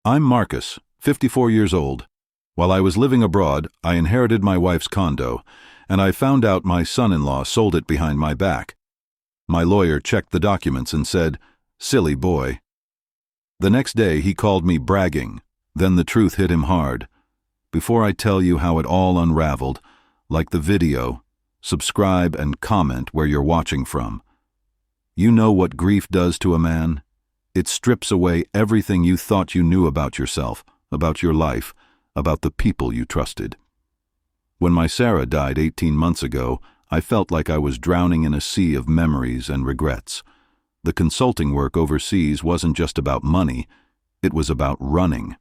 I'm Marcus, 54 years old. While I was living abroad, I inherited my wife's condo, and I found out my son-in-law sold it behind my back. My lawyer checked the documents and said, "Silly boy." The next day he called me bragging. Then the truth hit him hard. Before I tell you how it all unraveled, like the video, subscribe and comment where you're watching from. You know what grief does to a man? It strips away everything you thought you knew about yourself, about your life, about the people you trusted. When my Sarah died 18 months ago, I felt like I was drowning in a sea of memories and regrets. The consulting work overseas wasn't just about money, it was about running.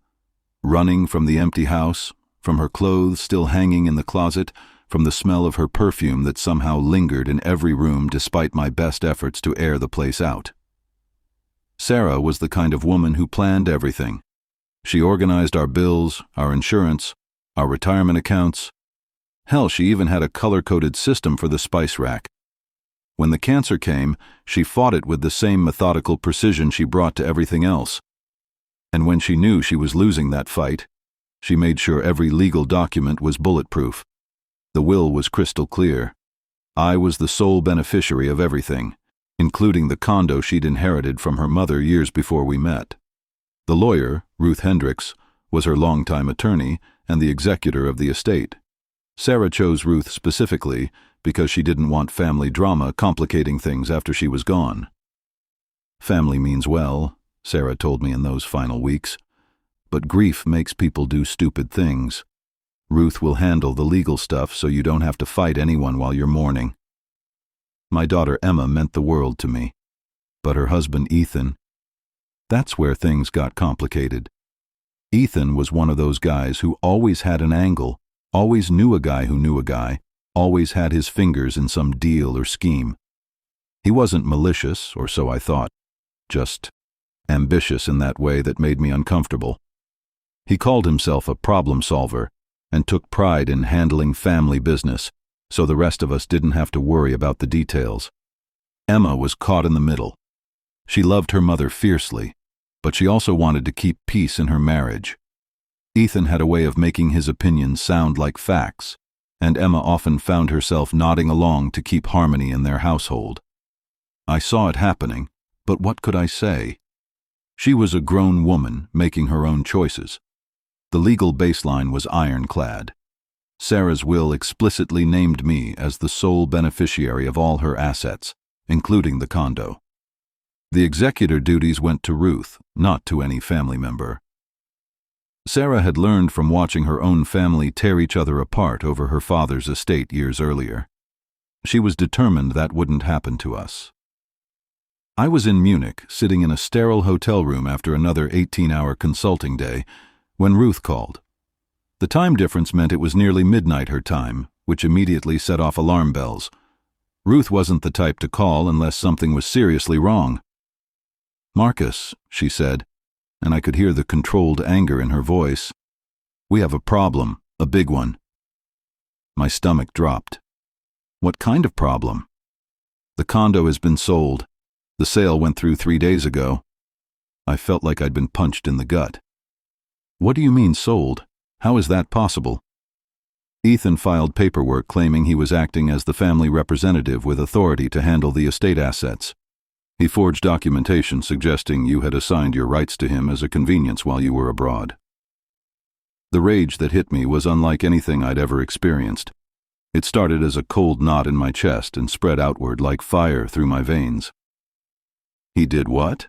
Running from the empty house, from her clothes still hanging in the closet, from the smell of her perfume that somehow lingered in every room despite my best efforts to air the place out. Sarah was the kind of woman who planned everything. She organized our bills, our insurance, our retirement accounts. Hell, she even had a color-coded system for the spice rack. When the cancer came, she fought it with the same methodical precision she brought to everything else. And when she knew she was losing that fight, she made sure every legal document was bulletproof. The will was crystal clear. I was the sole beneficiary of everything, including the condo she'd inherited from her mother years before we met. The lawyer, Ruth Hendricks, was her longtime attorney and the executor of the estate. Sarah chose Ruth specifically because she didn't want family drama complicating things after she was gone. Family means well, Sarah told me in those final weeks, but grief makes people do stupid things. Ruth will handle the legal stuff so you don't have to fight anyone while you're mourning. My daughter Emma meant the world to me, but her husband Ethan, that's where things got complicated. Ethan was one of those guys who always had an angle, always knew a guy who knew a guy, always had his fingers in some deal or scheme. He wasn't malicious, or so I thought, just ambitious in that way that made me uncomfortable. He called himself a problem solver and took pride in handling family business, so the rest of us didn't have to worry about the details. Emma was caught in the middle. She loved her mother fiercely, but she also wanted to keep peace in her marriage. Ethan had a way of making his opinions sound like facts, and Emma often found herself nodding along to keep harmony in their household. I saw it happening, but what could I say? She was a grown woman making her own choices. The legal baseline was ironclad. Sarah's will explicitly named me as the sole beneficiary of all her assets, including the condo. The executor duties went to Ruth, not to any family member. Sarah had learned from watching her own family tear each other apart over her father's estate years earlier. She was determined that wouldn't happen to us. I was in Munich, sitting in a sterile hotel room after another 18-hour consulting day, when Ruth called. The time difference meant it was nearly midnight her time, which immediately set off alarm bells. Ruth wasn't the type to call unless something was seriously wrong. "Marcus," she said, and I could hear the controlled anger in her voice. "We have a problem, a big one." My stomach dropped. "What kind of problem?" "The condo has been sold. The sale went through 3 days ago." I felt like I'd been punched in the gut. "What do you mean sold? How is that possible?" Ethan filed paperwork claiming he was acting as the family representative with authority to handle the estate assets. He forged documentation suggesting you had assigned your rights to him as a convenience while you were abroad. The rage that hit me was unlike anything I'd ever experienced. It started as a cold knot in my chest and spread outward like fire through my veins. "He did what?"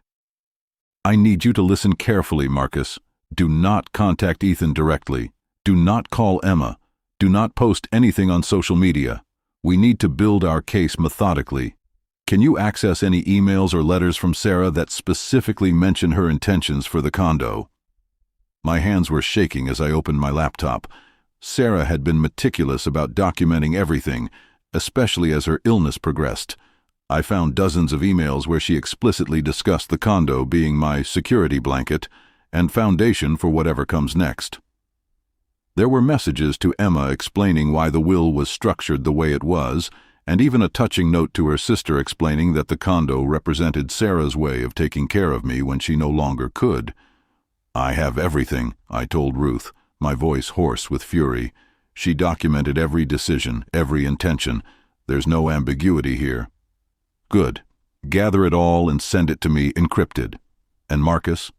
"I need you to listen carefully, Marcus. Do not contact Ethan directly. Do not call Emma. Do not post anything on social media. We need to build our case methodically. Can you access any emails or letters from Sarah that specifically mention her intentions for the condo?" My hands were shaking as I opened my laptop. Sarah had been meticulous about documenting everything, especially as her illness progressed. I found dozens of emails where she explicitly discussed the condo being my security blanket and foundation for whatever comes next. There were messages to Emma explaining why the will was structured the way it was, and even a touching note to her sister explaining that the condo represented Sarah's way of taking care of me when she no longer could. "I have everything," I told Ruth, my voice hoarse with fury. She documented every decision, every intention. There's no ambiguity here. Good. Gather it all and send it to me encrypted. And Marcus,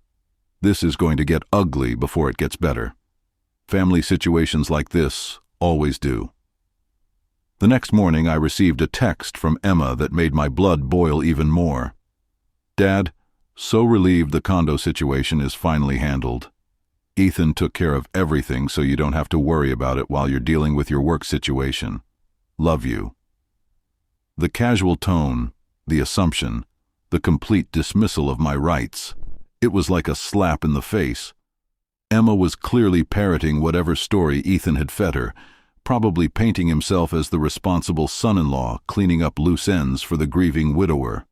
this is going to get ugly before it gets better. Family situations like this always do. The next morning I received a text from Emma that made my blood boil even more. "Dad, so relieved the condo situation is finally handled. Ethan took care of everything so you don't have to worry about it while you're dealing with your work situation. Love you." The casual tone, the assumption, the complete dismissal of my rights, it was like a slap in the face. Emma was clearly parroting whatever story Ethan had fed her, probably painting himself as the responsible son-in-law cleaning up loose ends for the grieving widower.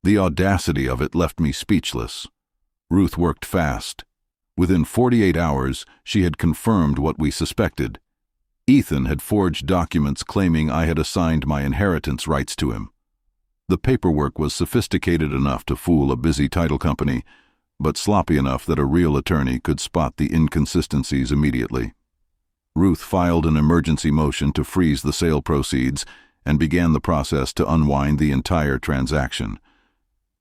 The audacity of it left me speechless. Ruth worked fast. Within 48 hours, she had confirmed what we suspected. Ethan had forged documents claiming I had assigned my inheritance rights to him. The paperwork was sophisticated enough to fool a busy title company, but sloppy enough that a real attorney could spot the inconsistencies immediately. Ruth filed an emergency motion to freeze the sale proceeds and began the process to unwind the entire transaction.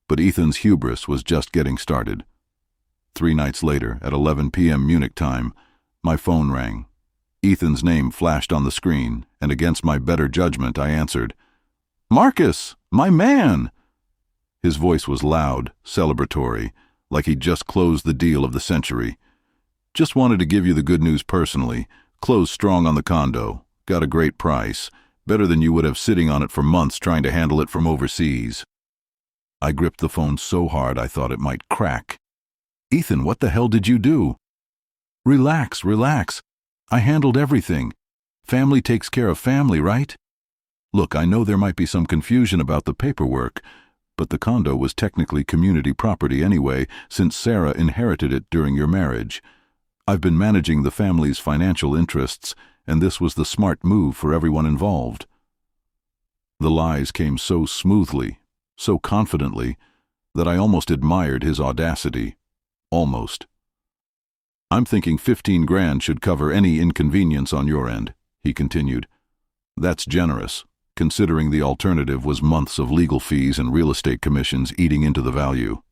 But Ethan's hubris was just getting started. 3 nights later, at 11 p.m. Munich time, my phone rang. Ethan's name flashed on the screen, and against my better judgment, I answered. "Marcus, my man!" His voice was loud, celebratory, like he'd just closed the deal of the century. "Just wanted to give you the good news personally. Closed strong on the condo. Got a great price. Better than you would have sitting on it for months trying to handle it from overseas." I gripped the phone so hard I thought it might crack. "Ethan, what the hell did you do?" Relax. I handled everything. Family takes care of family, right? Look, I know there might be some confusion about the paperwork, but the condo was technically community property anyway, since Sarah inherited it during your marriage. I've been managing the family's financial interests, and this was the smart move for everyone involved." The lies came so smoothly, so confidently, that I almost admired his audacity. Almost. "I'm thinking 15 grand should cover any inconvenience on your end," he continued. "That's generous, considering the alternative was months of legal fees and real estate commissions eating into the value.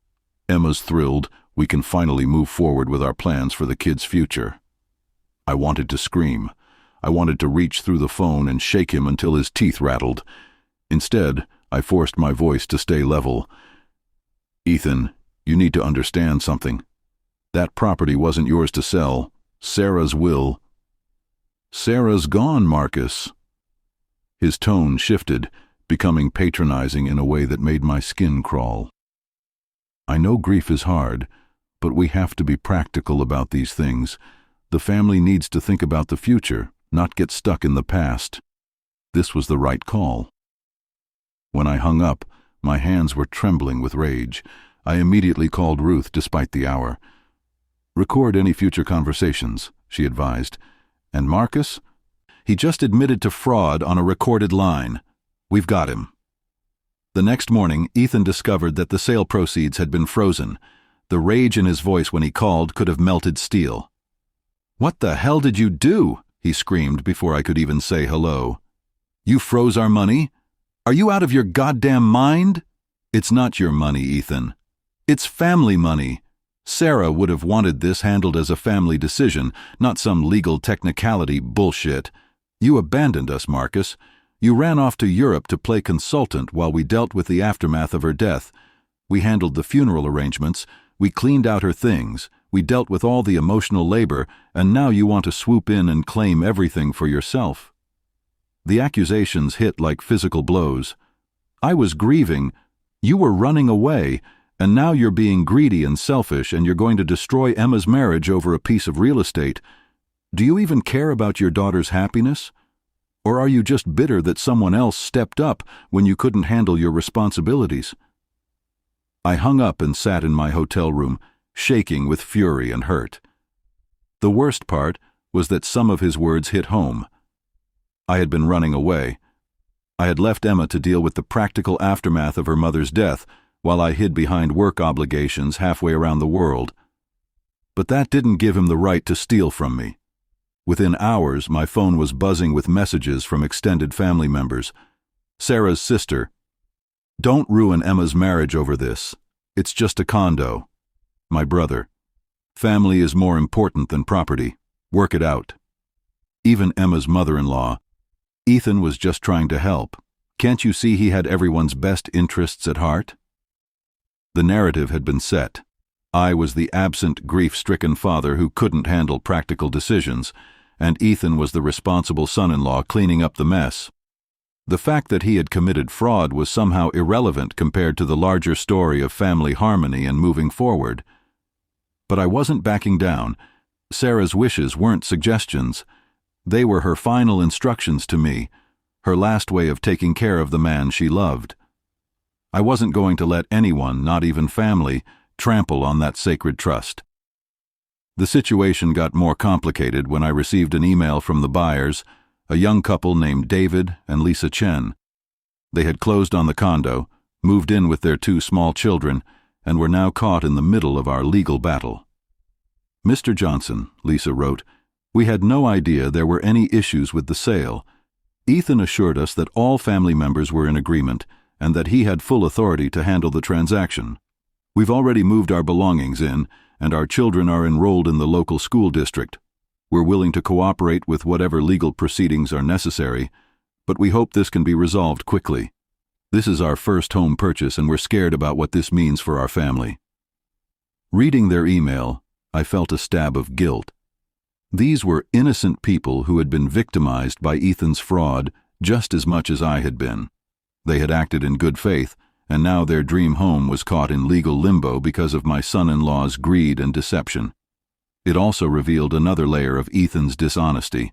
Emma's thrilled. We can finally move forward with our plans for the kid's future." I wanted to scream. I wanted to reach through the phone and shake him until his teeth rattled. Instead, I forced my voice to stay level. "Ethan, you need to understand something. That property wasn't yours to sell. Sarah's will." "Sarah's gone, Marcus." His tone shifted, becoming patronizing in a way that made my skin crawl. "I know grief is hard, but we have to be practical about these things. The family needs to think about the future, not get stuck in the past." This was the right call. When I hung up, my hands were trembling with rage. I immediately called Ruth despite the hour. "Record any future conversations," she advised. "And Marcus? He just admitted to fraud on a recorded line. We've got him." The next morning, Ethan discovered that the sale proceeds had been frozen. The rage in his voice when he called could have melted steel. "What the hell did you do?" he screamed before I could even say hello. "You froze our money? Are you out of your goddamn mind?" "It's not your money, Ethan. It's family money. Sarah would have wanted this handled as a family decision, not some legal technicality bullshit. You abandoned us, Marcus. You ran off to Europe to play consultant while we dealt with the aftermath of her death. We handled the funeral arrangements, we cleaned out her things, we dealt with all the emotional labor, and now you want to swoop in and claim everything for yourself." The accusations hit like physical blows. I was grieving. You were running away, and now you're being greedy and selfish, and you're going to destroy Emma's marriage over a piece of real estate. Do you even care about your daughter's happiness? Or are you just bitter that someone else stepped up when you couldn't handle your responsibilities? I hung up and sat in my hotel room, shaking with fury and hurt. The worst part was that some of his words hit home. I had been running away. I had left Emma to deal with the practical aftermath of her mother's death, while I hid behind work obligations halfway around the world. But that didn't give him the right to steal from me. Within hours, my phone was buzzing with messages from extended family members. Sarah's sister, "Don't ruin Emma's marriage over this. It's just a condo." My brother, "Family is more important than property. Work it out." Even Emma's mother-in-law, "Ethan was just trying to help. Can't you see he had everyone's best interests at heart?" The narrative had been set. I was the absent, grief-stricken father who couldn't handle practical decisions, and Ethan was the responsible son-in-law cleaning up the mess. The fact that he had committed fraud was somehow irrelevant compared to the larger story of family harmony and moving forward. But I wasn't backing down. Sarah's wishes weren't suggestions. They were her final instructions to me, her last way of taking care of the man she loved. I wasn't going to let anyone, not even family, trample on that sacred trust. The situation got more complicated when I received an email from the buyers, a young couple named David and Lisa Chen. They had closed on the condo, moved in with their 2 small children, and were now caught in the middle of our legal battle. "Mr. Johnson," Lisa wrote, "we had no idea there were any issues with the sale. Ethan assured us that all family members were in agreement and that he had full authority to handle the transaction. We've already moved our belongings in, and our children are enrolled in the local school district. We're willing to cooperate with whatever legal proceedings are necessary, but we hope this can be resolved quickly. This is our first home purchase, and we're scared about what this means for our family." Reading their email, I felt a stab of guilt. These were innocent people who had been victimized by Ethan's fraud just as much as I had been. They had acted in good faith, and now their dream home was caught in legal limbo because of my son-in-law's greed and deception. It also revealed another layer of Ethan's dishonesty.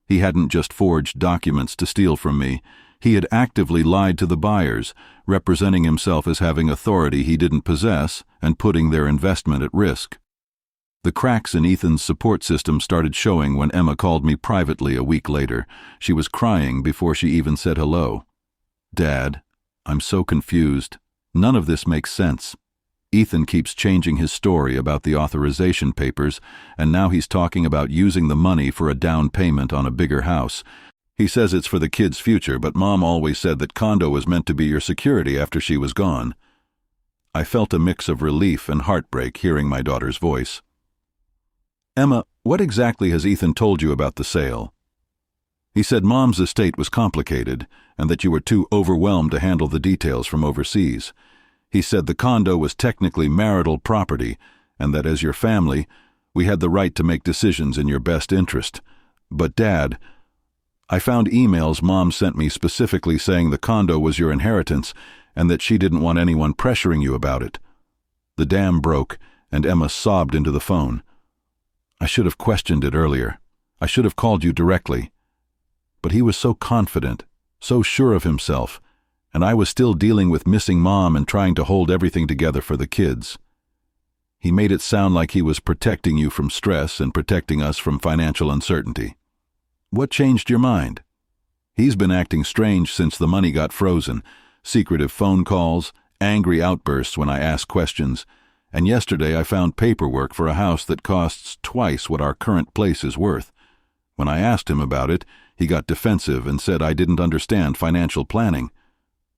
He hadn't just forged documents to steal from me. He had actively lied to the buyers, representing himself as having authority he didn't possess and putting their investment at risk. The cracks in Ethan's support system started showing when Emma called me privately a week later. She was crying before she even said hello. "Dad, I'm so confused. None of this makes sense. Ethan keeps changing his story about the authorization papers, and now he's talking about using the money for a down payment on a bigger house. He says it's for the kids' future, but Mom always said that Condo was meant to be your security after she was gone." I felt a mix of relief and heartbreak hearing my daughter's voice. "Emma, what exactly has Ethan told you about the sale?" "He said Mom's estate was complicated and that you were too overwhelmed to handle the details from overseas. He said the condo was technically marital property and that as your family, we had the right to make decisions in your best interest. But Dad, I found emails Mom sent me specifically saying the condo was your inheritance and that she didn't want anyone pressuring you about it." The dam broke and Emma sobbed into the phone. "I should have questioned it earlier. I should have called you directly. But he was so confident, so sure of himself, and I was still dealing with missing Mom and trying to hold everything together for the kids. He made it sound like he was protecting you from stress and protecting us from financial uncertainty. What changed your mind? He's been acting strange since the money got frozen, secretive phone calls, angry outbursts when I ask questions, and yesterday I found paperwork for a house that costs twice what our current place is worth. When I asked him about it, he got defensive and said I didn't understand financial planning.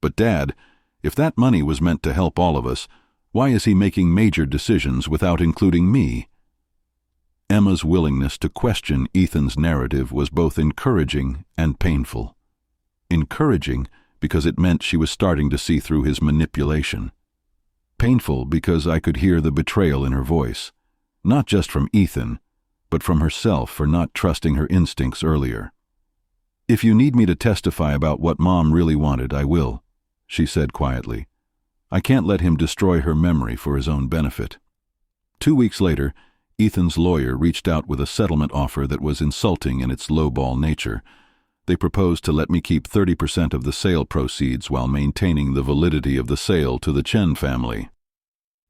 But Dad, if that money was meant to help all of us, why is he making major decisions without including me?" Emma's willingness to question Ethan's narrative was both encouraging and painful. Encouraging because it meant she was starting to see through his manipulation. Painful because I could hear the betrayal in her voice, not just from Ethan, but from herself for not trusting her instincts earlier. "If you need me to testify about what Mom really wanted, I will," she said quietly. "I can't let him destroy her memory for his own benefit." 2 weeks later, Ethan's lawyer reached out with a settlement offer that was insulting in its lowball nature. They proposed to let me keep 30% of the sale proceeds while maintaining the validity of the sale to the Chen family.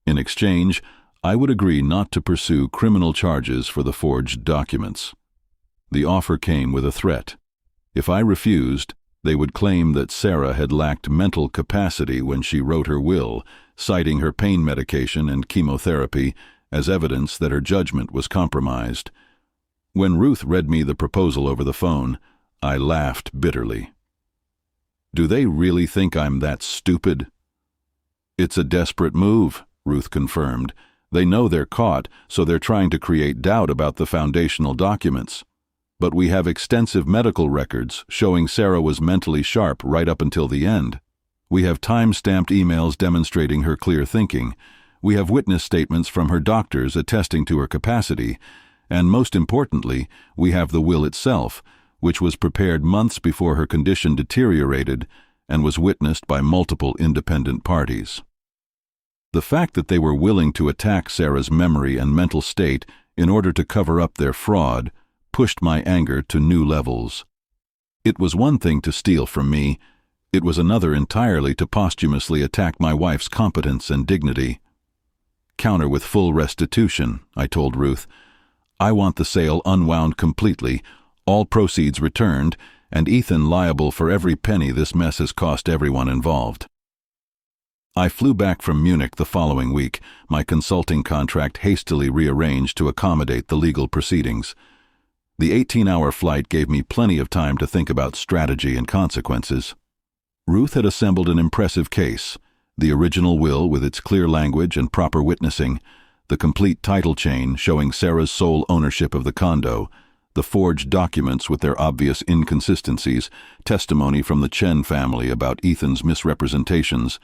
In exchange, I would agree not to pursue criminal charges for the forged documents. The offer came with a threat. If I refused, they would claim that Sarah had lacked mental capacity when she wrote her will, citing her pain medication and chemotherapy, as evidence that her judgment was compromised. When Ruth read me the proposal over the phone, I laughed bitterly. Do they really think I'm that stupid? It's a desperate move, Ruth confirmed. They know they're caught, so they're trying to create doubt about the foundational documents. But we have extensive medical records showing Sarah was mentally sharp right up until the end. We have time-stamped emails demonstrating her clear thinking. We have witness statements from her doctors attesting to her capacity. And most importantly, we have the will itself, which was prepared months before her condition deteriorated and was witnessed by multiple independent parties. The fact that they were willing to attack Sarah's memory and mental state in order to cover up their fraud pushed my anger to new levels. It was one thing to steal from me. It was another entirely to posthumously attack my wife's competence and dignity. Counter with full restitution, I told Ruth. I want the sale unwound completely, all proceeds returned, and Ethan liable for every penny this mess has cost everyone involved. I flew back from Munich the following week, my consulting contract hastily rearranged to accommodate the legal proceedings. The 18-hour flight gave me plenty of time to think about strategy and consequences. Ruth had assembled an impressive case: the original will with its clear language and proper witnessing, the complete title chain showing Sarah's sole ownership of the condo, the forged documents with their obvious inconsistencies, testimony from the Chen family about Ethan's misrepresentations,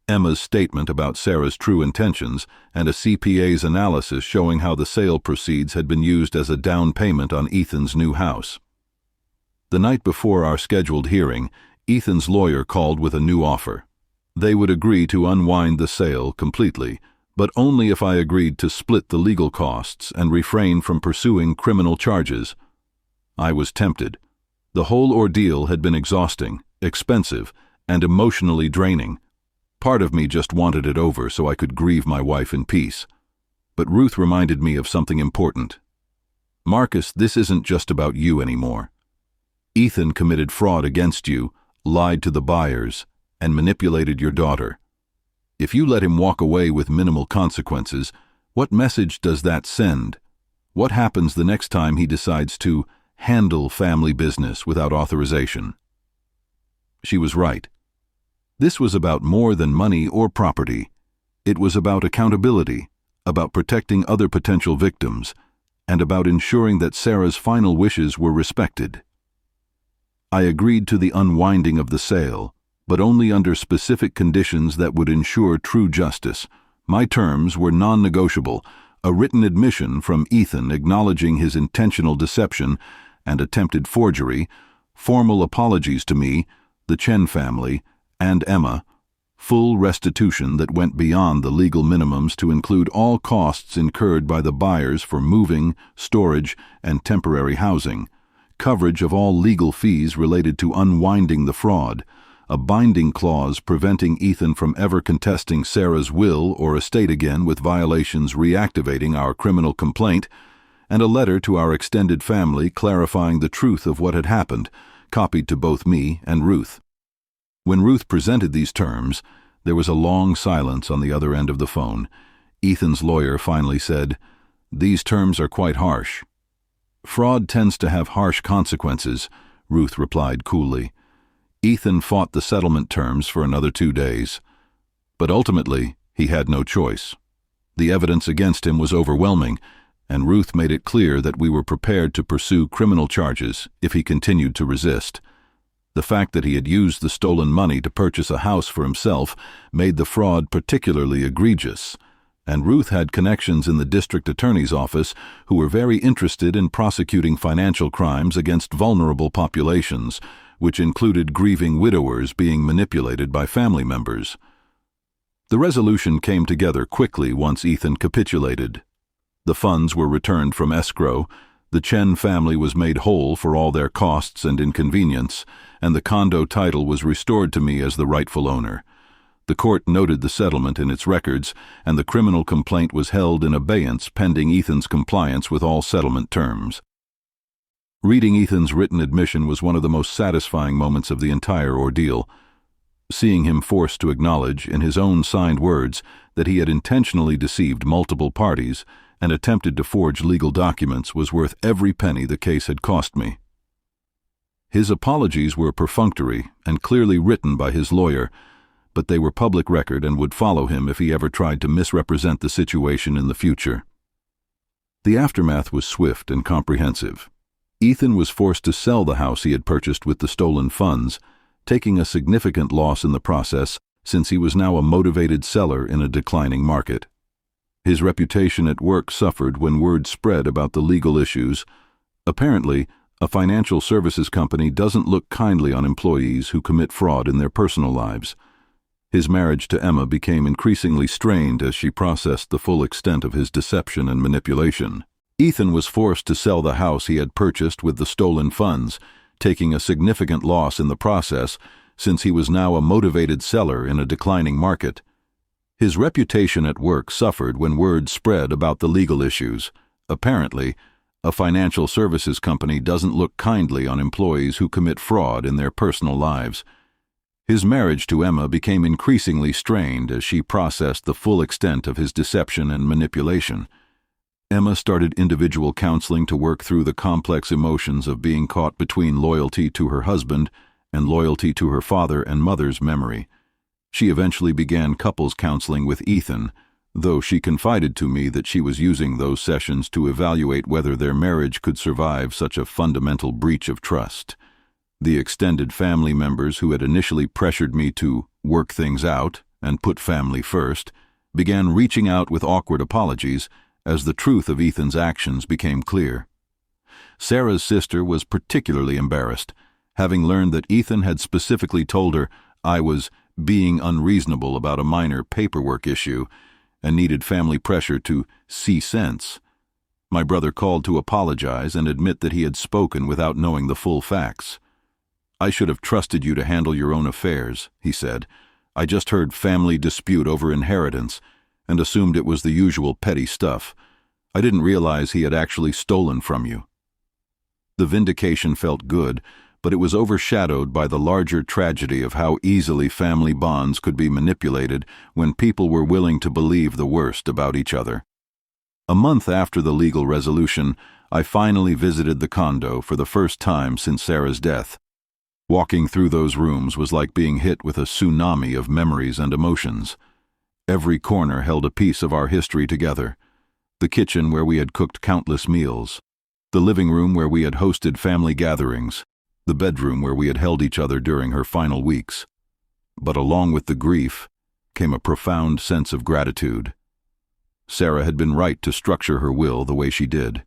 Emma's statement about Sarah's true intentions, and a CPA's analysis showing how the sale proceeds had been used as a down payment on Ethan's new house. The night before our scheduled hearing, Ethan's lawyer called with a new offer. They would agree to unwind the sale completely, but only if I agreed to split the legal costs and refrain from pursuing criminal charges. I was tempted. The whole ordeal had been exhausting, expensive, and emotionally draining. Part of me just wanted it over so I could grieve my wife in peace. But Ruth reminded me of something important. Marcus, this isn't just about you anymore. Ethan committed fraud against you, lied to the buyers, and manipulated your daughter. If you let him walk away with minimal consequences, what message does that send? What happens the next time he decides to handle family business without authorization? She was right. This was about more than money or property. It was about accountability, about protecting other potential victims, and about ensuring that Sarah's final wishes were respected. I agreed to the unwinding of the sale, but only under specific conditions that would ensure true justice. My terms were non-negotiable: a written admission from Ethan acknowledging his intentional deception and attempted forgery, formal apologies to me, the Chen family, and Emma, full restitution that went beyond the legal minimums to include all costs incurred by the buyers for moving, storage, and temporary housing, coverage of all legal fees related to unwinding the fraud, a binding clause preventing Ethan from ever contesting Sarah's will or estate again with violations reactivating our criminal complaint, and a letter to our extended family clarifying the truth of what had happened, copied to both me and Ruth. When Ruth presented these terms, there was a long silence on the other end of the phone. Ethan's lawyer finally said, "These terms are quite harsh." "Fraud tends to have harsh consequences," Ruth replied coolly. Ethan fought the settlement terms for another 2 days. But ultimately, he had no choice. The evidence against him was overwhelming, and Ruth made it clear that we were prepared to pursue criminal charges if he continued to resist. The fact that he had used the stolen money to purchase a house for himself made the fraud particularly egregious, and Ruth had connections in the district attorney's office who were very interested in prosecuting financial crimes against vulnerable populations, which included grieving widowers being manipulated by family members. The resolution came together quickly once Ethan capitulated. The funds were returned from escrow, the Chen family was made whole for all their costs and inconvenience, and the condo title was restored to me as the rightful owner. The court noted the settlement in its records, and the criminal complaint was held in abeyance pending Ethan's compliance with all settlement terms. Reading Ethan's written admission was one of the most satisfying moments of the entire ordeal. Seeing him forced to acknowledge in his own signed words that he had intentionally deceived multiple parties and attempted to forge legal documents was worth every penny the case had cost me. His apologies were perfunctory and clearly written by his lawyer, but they were public record and would follow him if he ever tried to misrepresent the situation in the future. The aftermath was swift and comprehensive. Ethan was forced to sell the house he had purchased with the stolen funds, taking a significant loss in the process since he was now a motivated seller in a declining market. His reputation at work suffered when word spread about the legal issues. Apparently, a financial services company doesn't look kindly on employees who commit fraud in their personal lives. His marriage to Emma became increasingly strained as she processed the full extent of his deception and manipulation. Ethan was forced to sell the house he had purchased with the stolen funds, taking a significant loss in the process since he was now a motivated seller in a declining market. His reputation at work suffered when word spread about the legal issues. Apparently, a financial services company doesn't look kindly on employees who commit fraud in their personal lives. His marriage to Emma became increasingly strained as she processed the full extent of his deception and manipulation. Emma started individual counseling to work through the complex emotions of being caught between loyalty to her husband and loyalty to her father and mother's memory. She eventually began couples counseling with Ethan, though she confided to me that she was using those sessions to evaluate whether their marriage could survive such a fundamental breach of trust. The extended family members who had initially pressured me to work things out and put family first began reaching out with awkward apologies as the truth of Ethan's actions became clear. Sarah's sister was particularly embarrassed, having learned that Ethan had specifically told her I was being unreasonable about a minor paperwork issue and needed family pressure to see sense. My brother called to apologize and admit that he had spoken without knowing the full facts. "I should have trusted you to handle your own affairs," he said. "I just heard family dispute over inheritance and assumed it was the usual petty stuff. I didn't realize he had actually stolen from you." The vindication felt good, but it was overshadowed by the larger tragedy of how easily family bonds could be manipulated when people were willing to believe the worst about each other. A month after the legal resolution, I finally visited the condo for the first time since Sarah's death. Walking through those rooms was like being hit with a tsunami of memories and emotions. Every corner held a piece of our history together. The kitchen where we had cooked countless meals, the living room where we had hosted family gatherings, the bedroom where we had held each other during her final weeks. But along with the grief came a profound sense of gratitude. Sarah had been right to structure her will the way she did.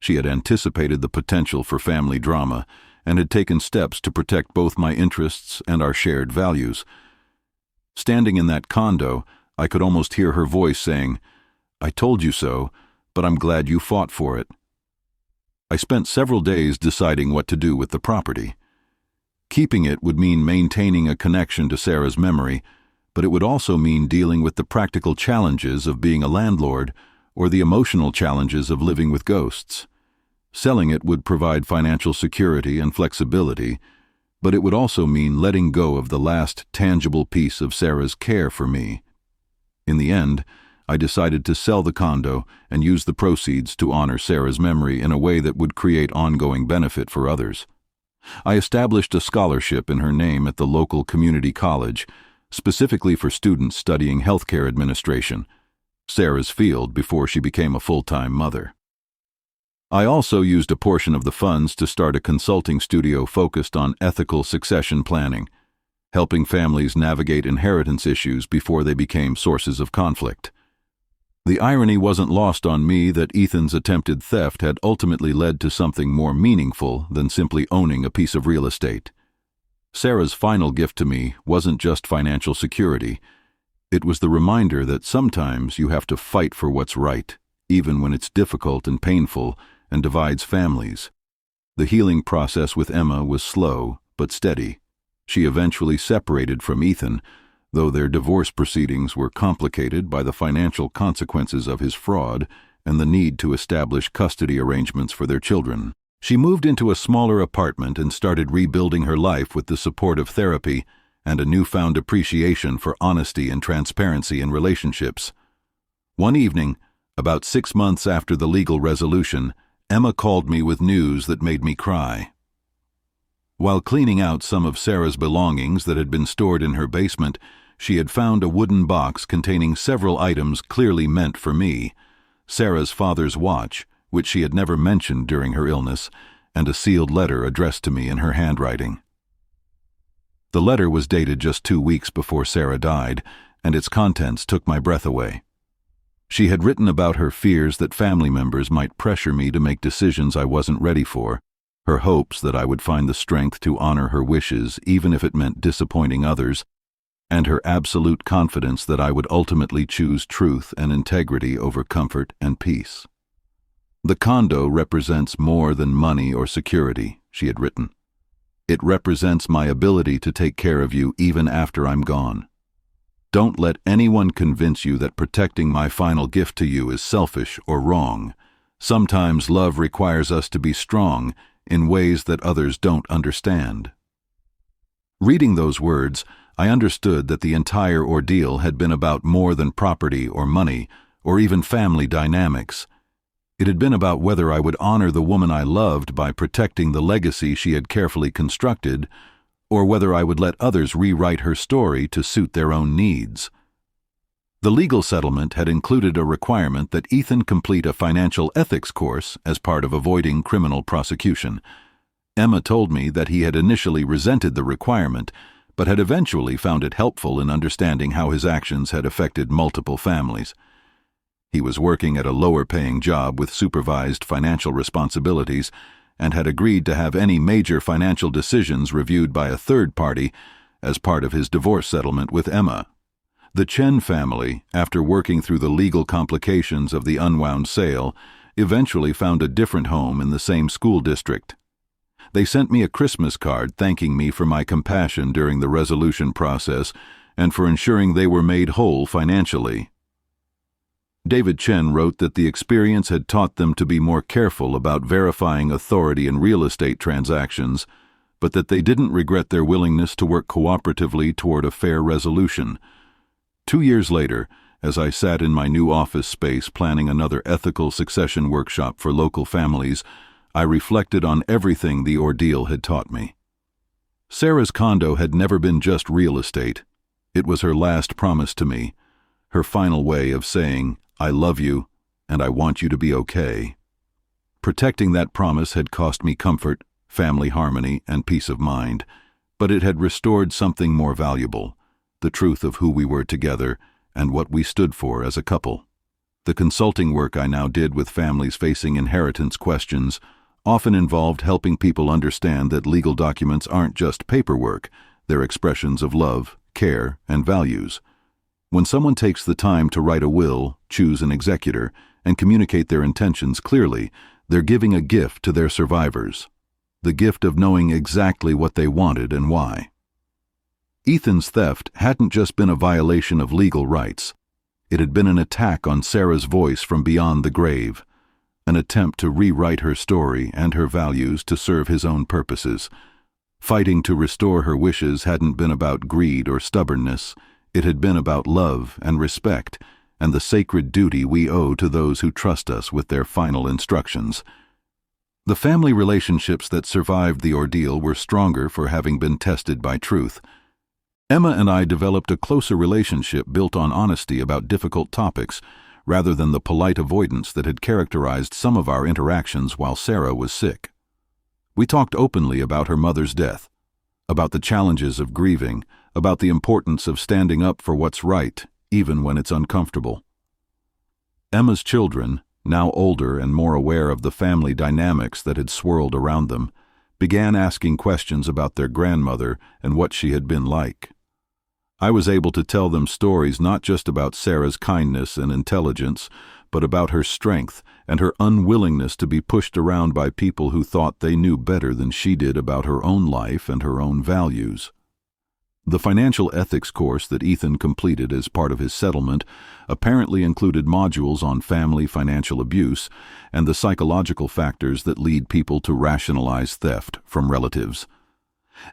She had anticipated the potential for family drama and had taken steps to protect both my interests and our shared values. Standing in that condo, I could almost hear her voice saying, "I told you so, but I'm glad you fought for it." I spent several days deciding what to do with the property. Keeping it would mean maintaining a connection to Sarah's memory, but it would also mean dealing with the practical challenges of being a landlord or the emotional challenges of living with ghosts. Selling it would provide financial security and flexibility, but it would also mean letting go of the last tangible piece of Sarah's care for me. In the end, I decided to sell the condo and use the proceeds to honor Sarah's memory in a way that would create ongoing benefit for others. I established a scholarship in her name at the local community college, specifically for students studying healthcare administration, Sarah's field before she became a full-time mother. I also used a portion of the funds to start a consulting studio focused on ethical succession planning, helping families navigate inheritance issues before they became sources of conflict. The irony wasn't lost on me that Ethan's attempted theft had ultimately led to something more meaningful than simply owning a piece of real estate. Sarah's final gift to me wasn't just financial security. It was the reminder that sometimes you have to fight for what's right, even when it's difficult and painful, and divides families. The healing process with Emma was slow but steady. She eventually separated from Ethan, though their divorce proceedings were complicated by the financial consequences of his fraud and the need to establish custody arrangements for their children. She moved into a smaller apartment and started rebuilding her life with the support of therapy and a newfound appreciation for honesty and transparency in relationships. One evening, about 6 months after the legal resolution, Emma called me with news that made me cry. While cleaning out some of Sarah's belongings that had been stored in her basement, she had found a wooden box containing several items clearly meant for me: Sarah's father's watch, which she had never mentioned during her illness, and a sealed letter addressed to me in her handwriting. The letter was dated just 2 weeks before Sarah died, and its contents took my breath away. She had written about her fears that family members might pressure me to make decisions I wasn't ready for, her hopes that I would find the strength to honor her wishes even if it meant disappointing others, and her absolute confidence that I would ultimately choose truth and integrity over comfort and peace. "The condo represents more than money or security," she had written. "It represents my ability to take care of you even after I'm gone. Don't let anyone convince you that protecting my final gift to you is selfish or wrong. Sometimes love requires us to be strong in ways that others don't understand." Reading those words, I understood that the entire ordeal had been about more than property or money or even family dynamics. It had been about whether I would honor the woman I loved by protecting the legacy she had carefully constructed, or whether I would let others rewrite her story to suit their own needs. The legal settlement had included a requirement that Ethan complete a financial ethics course as part of avoiding criminal prosecution. Emma told me that he had initially resented the requirement, but had eventually found it helpful in understanding how his actions had affected multiple families. He was working at a lower-paying job with supervised financial responsibilities and had agreed to have any major financial decisions reviewed by a third party as part of his divorce settlement with Emma. The Chen family, after working through the legal complications of the unwound sale, eventually found a different home in the same school district. They sent me a Christmas card thanking me for my compassion during the resolution process and for ensuring they were made whole financially. David Chen wrote that the experience had taught them to be more careful about verifying authority in real estate transactions, but that they didn't regret their willingness to work cooperatively toward a fair resolution. 2 years later, as I sat in my new office space planning another ethical succession workshop for local families, I reflected on everything the ordeal had taught me. Sarah's condo had never been just real estate. It was her last promise to me, her final way of saying, "I love you, and I want you to be okay." Protecting that promise had cost me comfort, family harmony, and peace of mind, but it had restored something more valuable: the truth of who we were together and what we stood for as a couple. The consulting work I now did with families facing inheritance questions often involved helping people understand that legal documents aren't just paperwork, they're expressions of love, care, and values. When someone takes the time to write a will, choose an executor, and communicate their intentions clearly, they're giving a gift to their survivors: the gift of knowing exactly what they wanted and why. Ethan's theft hadn't just been a violation of legal rights. It had been an attack on Sarah's voice from beyond the grave, an attempt to rewrite her story and her values to serve his own purposes. Fighting to restore her wishes hadn't been about greed or stubbornness. It had been about love and respect and the sacred duty we owe to those who trust us with their final instructions. The family relationships that survived the ordeal were stronger for having been tested by truth. Emma and I developed a closer relationship built on honesty about difficult topics, rather than the polite avoidance that had characterized some of our interactions while Sarah was sick. We talked openly about her mother's death, about the challenges of grieving, about the importance of standing up for what's right, even when it's uncomfortable. Emma's children, now older and more aware of the family dynamics that had swirled around them, began asking questions about their grandmother and what she had been like. I was able to tell them stories not just about Sarah's kindness and intelligence, but about her strength and her unwillingness to be pushed around by people who thought they knew better than she did about her own life and her own values. The financial ethics course that Ethan completed as part of his settlement apparently included modules on family financial abuse and the psychological factors that lead people to rationalize theft from relatives.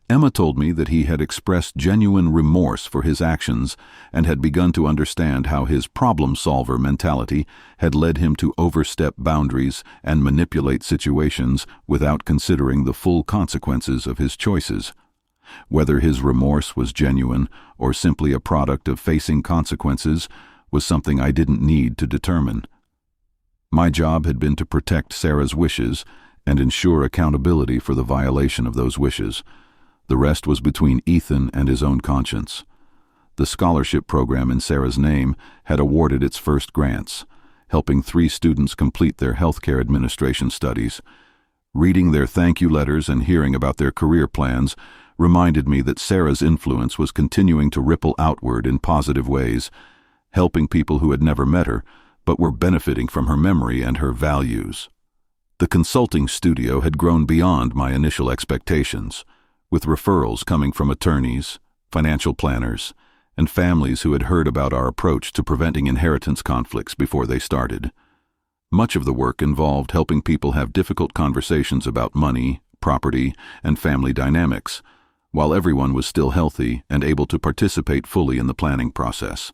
Emma told me that he had expressed genuine remorse for his actions and had begun to understand how his problem-solver mentality had led him to overstep boundaries and manipulate situations without considering the full consequences of his choices. Whether his remorse was genuine or simply a product of facing consequences was something I didn't need to determine. My job had been to protect Sarah's wishes and ensure accountability for the violation of those wishes. The rest was between Ethan and his own conscience. The scholarship program in Sarah's name had awarded its first grants, helping 3 students complete their healthcare administration studies. Reading their thank you letters and hearing about their career plans reminded me that Sarah's influence was continuing to ripple outward in positive ways, helping people who had never met her but were benefiting from her memory and her values. The consulting studio had grown beyond my initial expectations, with referrals coming from attorneys, financial planners, and families who had heard about our approach to preventing inheritance conflicts before they started. Much of the work involved helping people have difficult conversations about money, property, and family dynamics, while everyone was still healthy and able to participate fully in the planning process.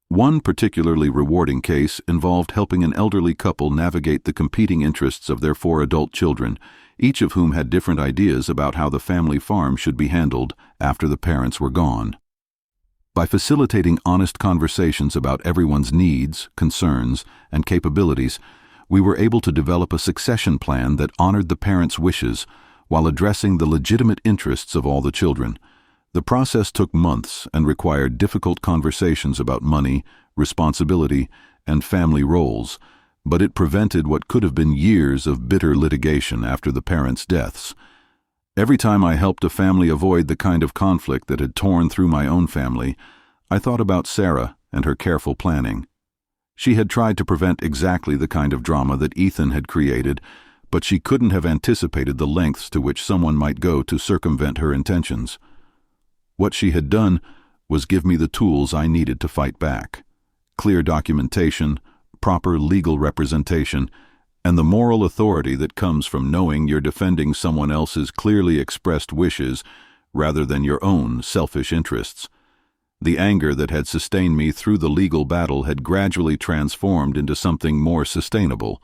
One particularly rewarding case involved helping an elderly couple navigate the competing interests of their 4 adult children, each of whom had different ideas about how the family farm should be handled after the parents were gone. By facilitating honest conversations about everyone's needs, concerns, and capabilities, we were able to develop a succession plan that honored the parents' wishes while addressing the legitimate interests of all the children. The process took months and required difficult conversations about money, responsibility, and family roles, but it prevented what could have been years of bitter litigation after the parents' deaths. Every time I helped a family avoid the kind of conflict that had torn through my own family, I thought about Sarah and her careful planning. She had tried to prevent exactly the kind of drama that Ethan had created, but she couldn't have anticipated the lengths to which someone might go to circumvent her intentions. What she had done was give me the tools I needed to fight back: clear documentation, proper legal representation, and the moral authority that comes from knowing you're defending someone else's clearly expressed wishes rather than your own selfish interests. The anger that had sustained me through the legal battle had gradually transformed into something more sustainable,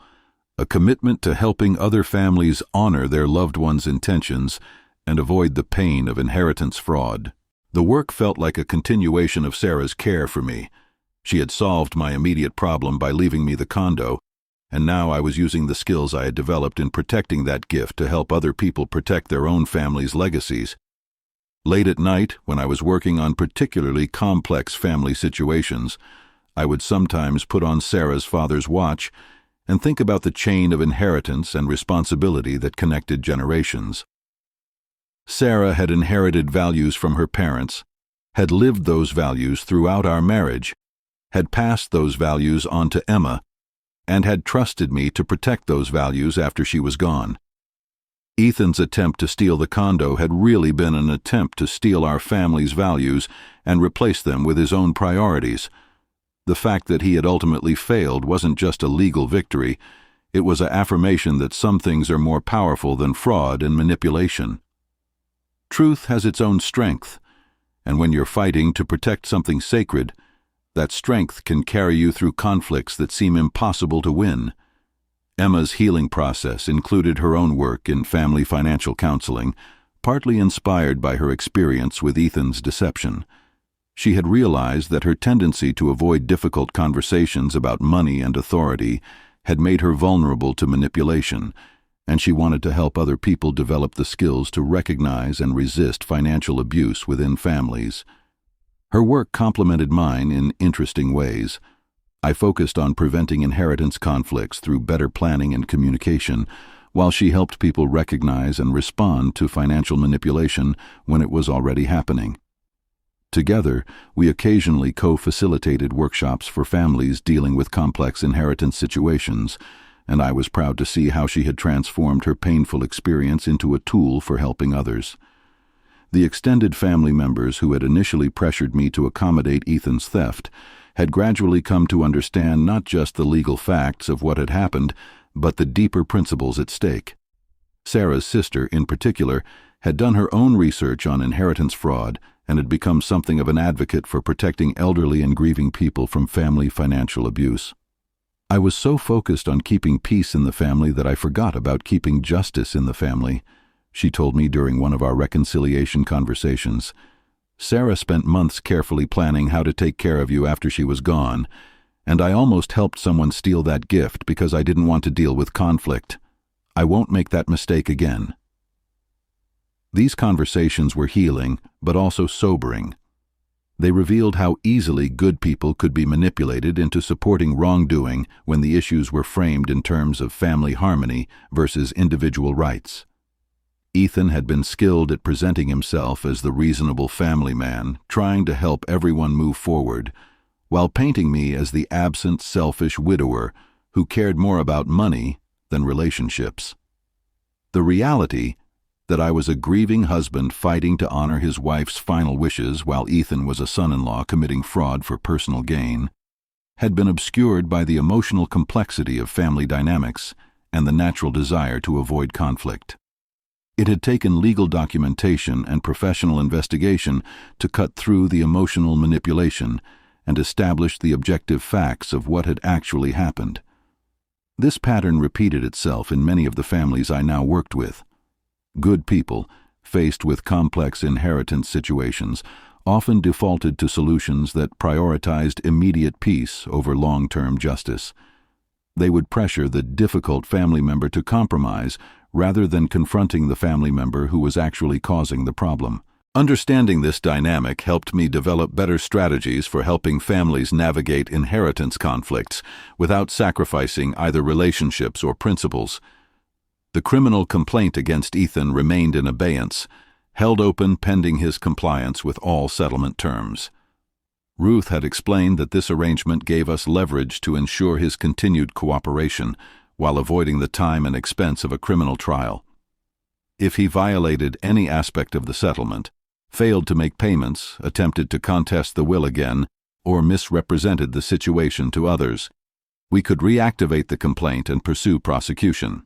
a commitment to helping other families honor their loved ones' intentions and avoid the pain of inheritance fraud. The work felt like a continuation of Sarah's care for me. She had solved my immediate problem by leaving me the condo, and now I was using the skills I had developed in protecting that gift to help other people protect their own families' legacies. Late at night, when I was working on particularly complex family situations, I would sometimes put on Sarah's father's watch and think about the chain of inheritance and responsibility that connected generations. Sarah had inherited values from her parents, had lived those values throughout our marriage, had passed those values on to Emma, and had trusted me to protect those values after she was gone. Ethan's attempt to steal the condo had really been an attempt to steal our family's values and replace them with his own priorities. The fact that he had ultimately failed wasn't just a legal victory, it was an affirmation that some things are more powerful than fraud and manipulation. Truth has its own strength, and when you're fighting to protect something sacred, that strength can carry you through conflicts that seem impossible to win. Emma's healing process included her own work in family financial counseling, partly inspired by her experience with Ethan's deception. She had realized that her tendency to avoid difficult conversations about money and authority had made her vulnerable to manipulation, and she wanted to help other people develop the skills to recognize and resist financial abuse within families. Her work complemented mine in interesting ways. I focused on preventing inheritance conflicts through better planning and communication, while she helped people recognize and respond to financial manipulation when it was already happening. Together, we occasionally co-facilitated workshops for families dealing with complex inheritance situations, and I was proud to see how she had transformed her painful experience into a tool for helping others. The extended family members who had initially pressured me to accommodate Ethan's theft had gradually come to understand not just the legal facts of what had happened, but the deeper principles at stake. Sarah's sister, in particular, had done her own research on inheritance fraud and had become something of an advocate for protecting elderly and grieving people from family financial abuse. I was so focused on keeping peace in the family that I forgot about keeping justice in the family, she told me during one of our reconciliation conversations. Sarah spent months carefully planning how to take care of you after she was gone, and I almost helped someone steal that gift because I didn't want to deal with conflict. I won't make that mistake again. These conversations were healing, but also sobering. They revealed how easily good people could be manipulated into supporting wrongdoing when the issues were framed in terms of family harmony versus individual rights. Ethan had been skilled at presenting himself as the reasonable family man, trying to help everyone move forward, while painting me as the absent, selfish widower who cared more about money than relationships. The reality that I was a grieving husband fighting to honor his wife's final wishes while Ethan was a son-in-law committing fraud for personal gain, had been obscured by the emotional complexity of family dynamics and the natural desire to avoid conflict. It had taken legal documentation and professional investigation to cut through the emotional manipulation and establish the objective facts of what had actually happened. This pattern repeated itself in many of the families I now worked with. Good people, faced with complex inheritance situations, often defaulted to solutions that prioritized immediate peace over long-term justice. They would pressure the difficult family member to compromise rather than confronting the family member who was actually causing the problem. Understanding this dynamic helped me develop better strategies for helping families navigate inheritance conflicts without sacrificing either relationships or principles. The criminal complaint against Ethan remained in abeyance, held open pending his compliance with all settlement terms. Ruth had explained that this arrangement gave us leverage to ensure his continued cooperation while avoiding the time and expense of a criminal trial. If he violated any aspect of the settlement, failed to make payments, attempted to contest the will again, or misrepresented the situation to others, we could reactivate the complaint and pursue prosecution.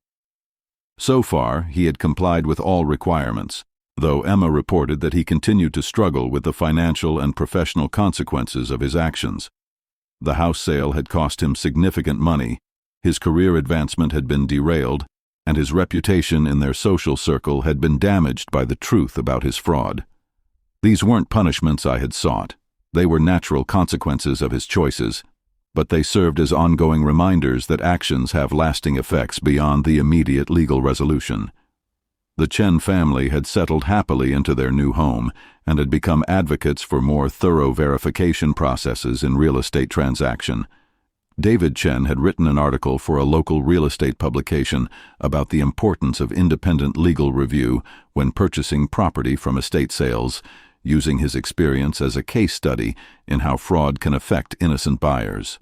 So far, he had complied with all requirements, though Emma reported that he continued to struggle with the financial and professional consequences of his actions. The house sale had cost him significant money, his career advancement had been derailed, and his reputation in their social circle had been damaged by the truth about his fraud. These weren't punishments I had sought. They were natural consequences of his choices, but they served as ongoing reminders that actions have lasting effects beyond the immediate legal resolution. The Chen family had settled happily into their new home and had become advocates for more thorough verification processes in real estate transaction. David Chen had written an article for a local real estate publication about the importance of independent legal review when purchasing property from estate sales, using his experience as a case study in how fraud can affect innocent buyers.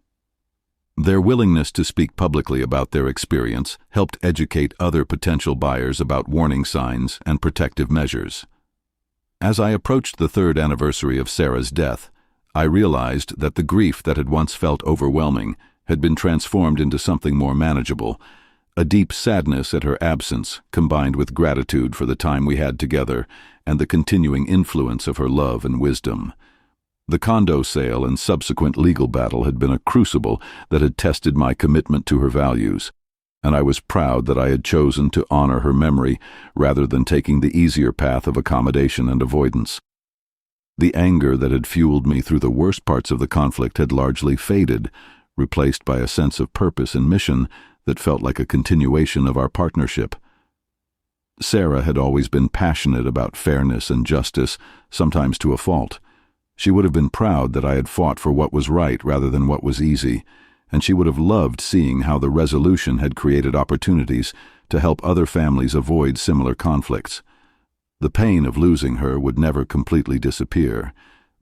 Their willingness to speak publicly about their experience helped educate other potential buyers about warning signs and protective measures. As I approached the 3rd anniversary of Sarah's death, I realized that the grief that had once felt overwhelming had been transformed into something more manageable, a deep sadness at her absence combined with gratitude for the time we had together and the continuing influence of her love and wisdom. The condo sale and subsequent legal battle had been a crucible that had tested my commitment to her values, and I was proud that I had chosen to honor her memory rather than taking the easier path of accommodation and avoidance. The anger that had fueled me through the worst parts of the conflict had largely faded, replaced by a sense of purpose and mission that felt like a continuation of our partnership. Sarah had always been passionate about fairness and justice, sometimes to a fault. She would have been proud that I had fought for what was right rather than what was easy, and she would have loved seeing how the resolution had created opportunities to help other families avoid similar conflicts. The pain of losing her would never completely disappear,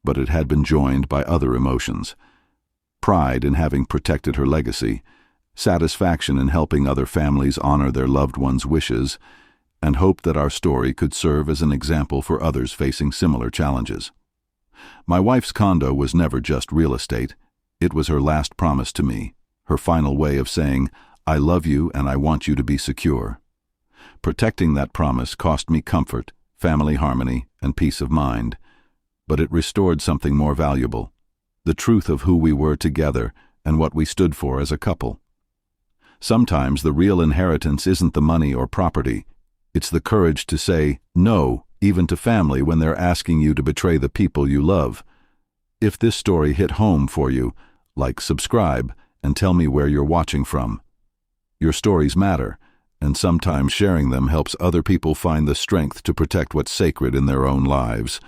but it had been joined by other emotions. Pride in having protected her legacy, satisfaction in helping other families honor their loved ones' wishes, and hope that our story could serve as an example for others facing similar challenges. My wife's condo was never just real estate. It was her last promise to me, her final way of saying, "I love you and I want you to be secure." Protecting that promise cost me comfort, family harmony, and peace of mind. But it restored something more valuable: the truth of who we were together and what we stood for as a couple. Sometimes the real inheritance isn't the money or property. It's the courage to say no, even to family, when they're asking you to betray the people you love. If this story hit home for you, like, subscribe, and tell me where you're watching from. Your stories matter, and sometimes sharing them helps other people find the strength to protect what's sacred in their own lives.